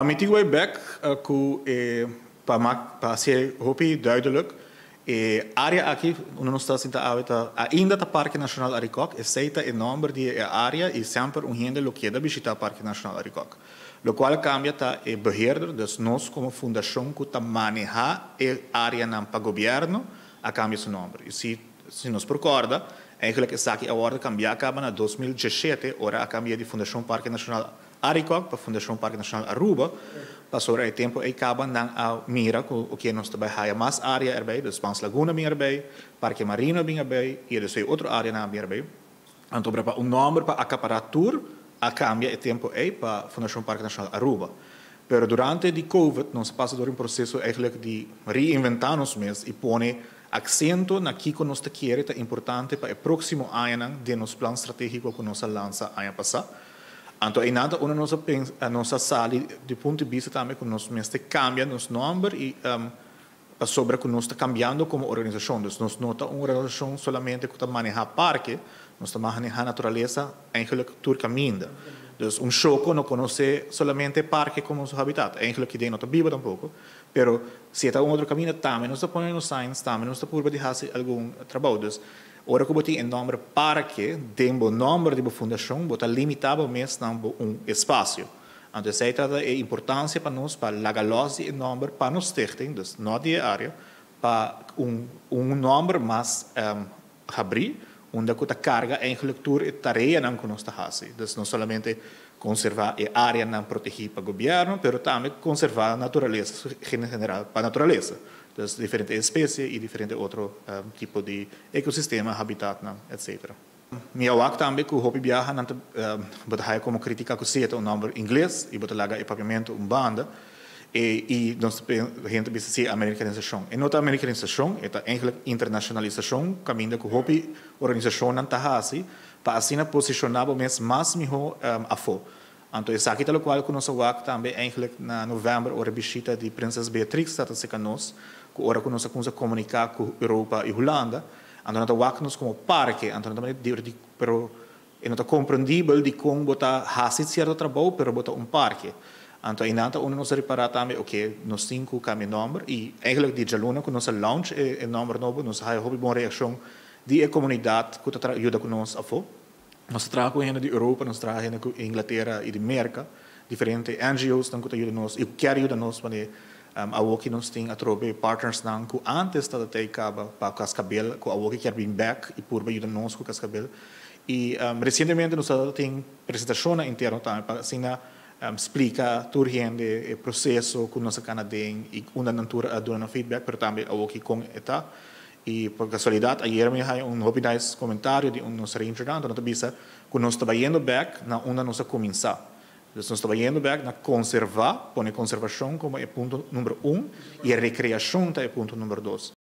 Meeting way back para ser hopi duidelijk. Area aqui, onde nós estamos ainda está Parque Nacional Aricoc, aceita o nome de área e sempre gente lo que visitar Parque Nacional Aricoc. Lo qual cambia tá o beheerder, dus nós como fundação que tá manejar a área para o governo, a cambia seu nome. E se nos recorda, eigenlijk essa aqui a ordem cambiar acaba na 2017, ora a cambia de Fundação Parque Nacional Aricoc para a Fundação Parque Nacional Aruba, para sobre o tempo e acaba a mira o que nós trabalhamos mais área erbij, dus Pans Laguna bem erbij, Parque Marino bem erbij, e dus outra área na bem erbij. Então para nome para acaparatur a cambia o tempo para a Fundação Parque Nacional Aruba. Pero durante a COVID nós passamos por processo eigenlijk de reinventar nós mesmos e pôr accento na que nós queremos é importante para o próximo ano de nosso plano estratégico que nós lança ano passado. Então, em nada, nossa sala, do ponto de vista também, que nós mesmos cambia nosso nome e sobre que nós estamos cambiando como organização. Então, nós não estamos uma organização somente que está manejando parque, nós estamos manejando a natureza, eigenlijk, todo caminho. Então, choco não conhece somente parque como seu habitat, eigenlijk que não está vivo tampouco, pero se está outro caminho, também nós estamos ponendo science, também nós estamos por fazer algum trabalho. Ora que botem o nome parque, tem o nome de fundação, bota limitado mesmo espaço. Então, essa é a importância para nós, para legalizar o nome para nós stichting, dus não de área, para nome mais abrir, onde a carga eigenlijk a tarefa que nós estamos fazendo. Então, não somente conservar a área não protegida para o governo, mas também conservar a natureza, em geral, para a natureza. Dus diferentes espécies e diferente outro tipo de ecossistema, habitat, etc. Minha wak também que o hobby viaja, botar como crítica que se o nome inglês e botar lá o papiamento banda e nós gente pensa se americanização. E não a americanização, é eigenlijk internacionalização, caminho que o hobby organização não está assim, para assim posicionar mais melhor a fo. Então, essa aqui é o qual que nós wak também eigenlijk na novembro a visita de Princesa Beatrix está se conosco. Ora que nós começamos a comunicar com a Europa e a Holanda, então nós vamos como parque, então nós pero é não compreendível de como botar fazer certo trabalho, pero botar parque. Então em nada nós reparar também ok, nós cinco caminhos nome e eigenlijk de jaluna que nós launch é nome novo, nós há hobby boa reação de comunidade que está ajuda conosco a fo. Nós trabalhamos com gente de Europa, nós trabalhamos com Inglaterra e de América, diferentes NGOs que ajudam nós e querem ajudar nós para a que nós temos a trobe partners não que antes da até acaba para Cascabel que a que quer vir back e por ajudar nós com Cascabel e recentemente nós temos apresentação interna também para assim explica tudo o processo que nós canadense e uma natura a dar feedback pero também a que com eta e por casualidade ayer me hai hobby nice comentário de nosso ranger então nós bisa que nós estamos indo back na onde nós começar. Nós estamos trabalhando back na conservar, pôr conservação como é ponto número 1 e a recreação é ponto número 2.